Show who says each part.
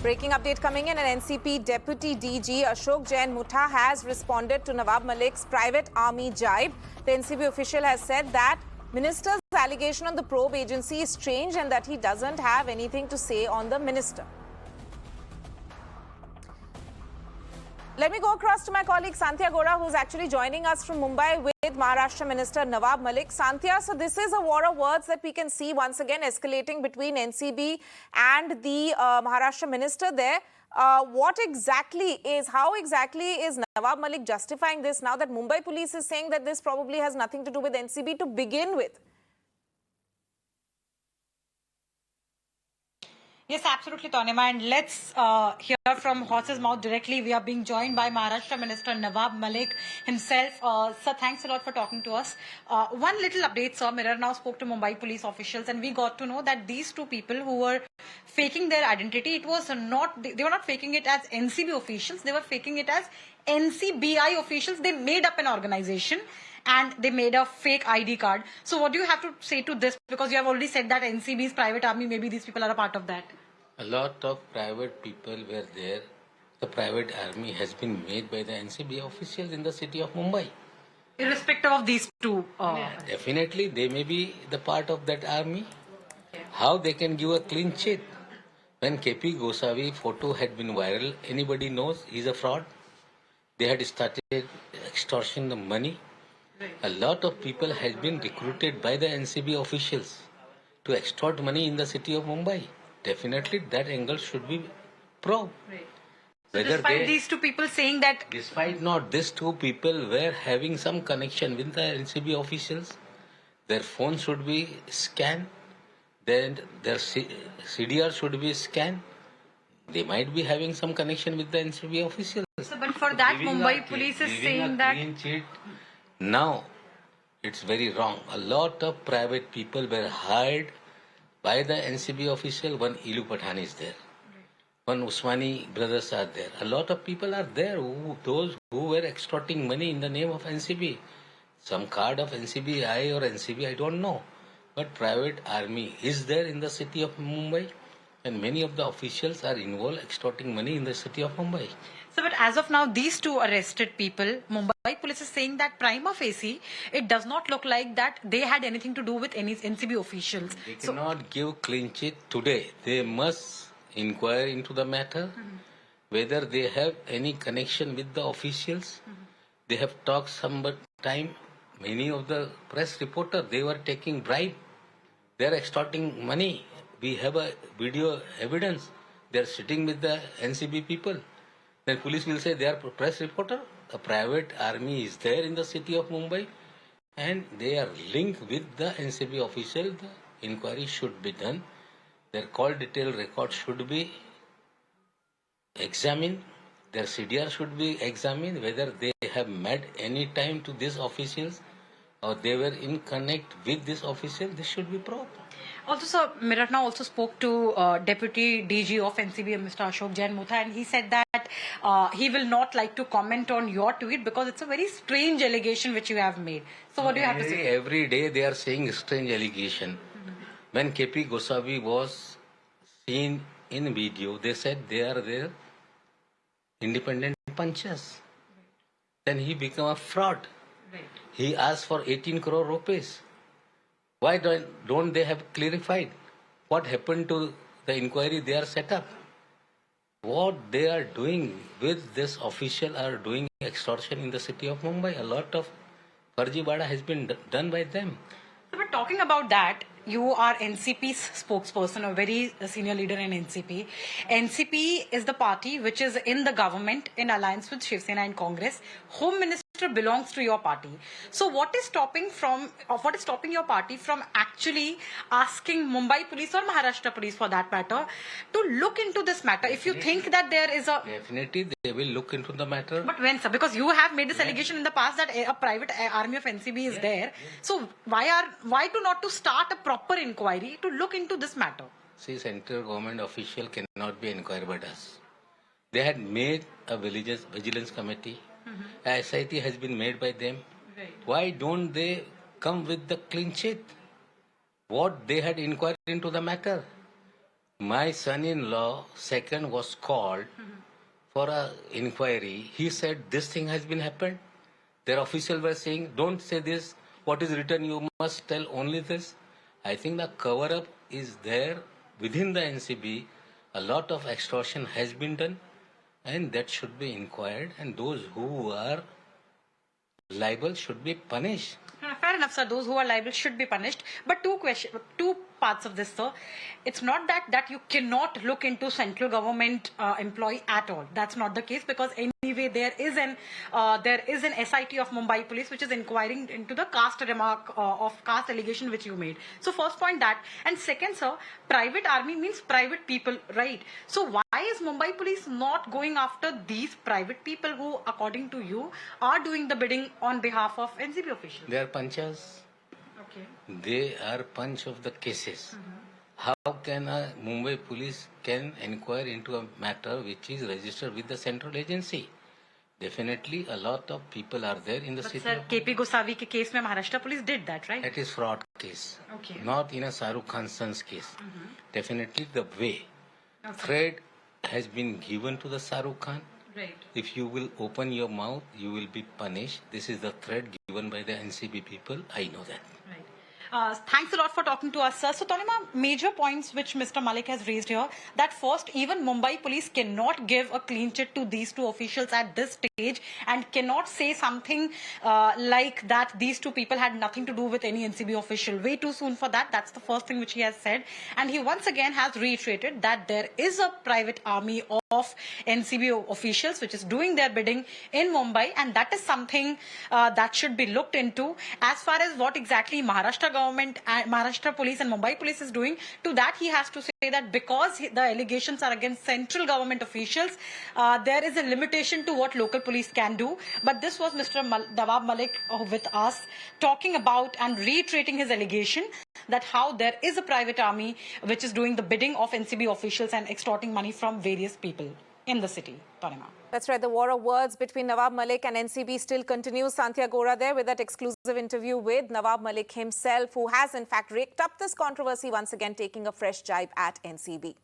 Speaker 1: Breaking update coming in, an NCP Deputy DG Ashok Jain Mutha has responded to Nawab Malik's private army jibe. The NCP official has said that minister's allegation on the probe agency is strange and that he doesn't have anything to say on the minister. Let me go across to my colleague Santhya Gora, who's actually joining us from Mumbai with Maharashtra Minister Nawab Malik. Santhya, so this is a war of words that we can see once again escalating between NCB and the Maharashtra minister there. How exactly is Nawab Malik justifying this now that Mumbai police is saying that this probably has nothing to do with NCB to begin with?
Speaker 2: Yes, absolutely, Tanima. And let's hear from horse's mouth directly. We are being joined by Maharashtra Minister Nawab Malik himself. Sir, thanks a lot for talking to us. One little update, sir. Mirror now spoke to Mumbai police officials and we got to know that these two people who were faking their identity, they were not faking it as NCB officials. They were faking it as NCBI officials. They made up an organization and they made a fake ID card. So what do you have to say to this? Because you have already said that NCB's private army, maybe these people are a part of that.
Speaker 3: A lot of private people were there. The private army has been made by the NCB officials in the city of Mumbai.
Speaker 2: Irrespective of these two.
Speaker 3: Definitely, they may be the part of that army. How they can give a clean chit? When KP Gosavi photo had been viral, anybody knows he's a fraud. They had started extorting the money. A lot of people has been recruited by the NCB officials to extort money in the city of Mumbai. Definitely that angle should be probed.
Speaker 2: Right. So despite these two people saying that...
Speaker 3: Despite not, these two people were having some connection with the NCB officials. Their phone should be scanned. Then their CDR should be scanned. They might be having some connection with the NCB officials.
Speaker 2: So, but for that, Mumbai police is saying that...
Speaker 3: Now, it's very wrong. A lot of private people were hired by the NCB official. One Ilu Pathan is there. One Usmani brothers are there. A lot of people are there, those who were extorting money in the name of NCB. Some card of NCBI or NCB, I don't know. But private army is there in the city of Mumbai. And many of the officials are involved extorting money in the city of Mumbai.
Speaker 2: So, but as of now, these two arrested people, Mumbai police is saying that prima facie, it does not look like that they had anything to do with any NCB officials.
Speaker 3: They cannot give clean chit today. They must inquire into the matter, whether they have any connection with the officials. They have talked some time. Many of the press reporters, they were taking bribe. They are extorting money. We have a video evidence. They are sitting with the NCB people. Then police will say they are press reporter. A private army is there in the city of Mumbai and they are linked with the NCB official. The inquiry should be done. Their call detail record should be examined. Their CDR should be examined, whether they have met any time to these officials or they were in connect with this official. This should be probed.
Speaker 2: Also, sir, Miratna also spoke to Deputy DG of NCB, Mr. Ashok Jain Mutha, and he said that he will not like to comment on your tweet because it's a very strange allegation which you have made. So what do you have to say?
Speaker 3: Every day they are saying strange allegation. When KP Gosavi was seen in video, they said they are their independent punchers. Then he became a fraud.
Speaker 2: Right.
Speaker 3: He asked for 18 crore rupees. Why don't they have clarified what happened to the inquiry they are set up? What they are doing with this official are doing extortion in the city of Mumbai. A lot of Farjibada has been done by them.
Speaker 2: So, but talking about that, you are NCP's spokesperson, a very senior leader in NCP. NCP is the party which is in the government in alliance with Shiv Sena and Congress. Home Minister belongs to your party. So what is stopping your party from actually asking Mumbai police or Maharashtra police for that matter to look into this matter? If you think that there is a...
Speaker 3: Definitely they will look into the matter.
Speaker 2: But when, sir? Because you have made this allegation in the past that a private army of NCB is there. So why not to start a proper inquiry to look into this matter?
Speaker 3: See, central government official cannot be inquired by us. They had made a vigilance committee. A SIT has been made by them.
Speaker 2: Right.
Speaker 3: Why don't they come with the clean sheet? What they had inquired into the matter? My son-in-law, second, was called for a inquiry. He said this thing has been happened. Their officials were saying, don't say this. What is written, you must tell only this. I think the cover-up is there within the NCB. A lot of extortion has been done, and that should be inquired. And those who are liable should be punished.
Speaker 2: Fair enough, sir. Those who are liable should be punished. But two parts of this, sir. It's not that you cannot look into central government employee at all. That's not the case, because anyway there is an SIT of Mumbai Police which is inquiring into the caste remark of caste allegation which you made. So first point that, and second, sir, private army means private people, right? So why is Mumbai Police not going after these private people who, according to you, are doing the bidding on behalf of NCB officials?
Speaker 3: They are punchers.
Speaker 2: Okay.
Speaker 3: They are punch of the cases. How can a Mumbai police can inquire into a matter which is registered with the central agency? Definitely a lot of people are there in the
Speaker 2: But
Speaker 3: city.
Speaker 2: sir, KP Gosavi ke case mein Maharashtra police did that, right?
Speaker 3: That is fraud case.
Speaker 2: Okay.
Speaker 3: Not in a Shahrukh Khan son's case. Definitely the way.
Speaker 2: Okay.
Speaker 3: Threat has been given to the Shahrukh Khan.
Speaker 2: Right.
Speaker 3: If you will open your mouth, you will be punished. This is the threat given by the NCB people. I know that.
Speaker 2: Right. Thanks a lot for talking to us, sir. So, Tanima, major points which Mr. Malik has raised here, that first, even Mumbai police cannot give a clean chit to these two officials at this stage and cannot say something like that these two people had nothing to do with any NCB official. Way too soon for that. That's the first thing which he has said. And he once again has reiterated that there is a private army of NCB officials which is doing their bidding in Mumbai, and that is something that should be looked into. As far as what exactly Maharashtra government, Maharashtra police and Mumbai police is doing, to that he has to say that because the allegations are against central government officials, there is a limitation to what local police can do. But this was Mr. Nawab Malik with us, talking about and reiterating his allegation that how there is a private army which is doing the bidding of NCB officials and extorting money from various people in the city. Tanima.
Speaker 1: That's right. The war of words between Nawab Malik and NCB still continues. Sandhya Gora there with that exclusive interview with Nawab Malik himself, who has in fact raked up this controversy once again, taking a fresh jibe at NCB.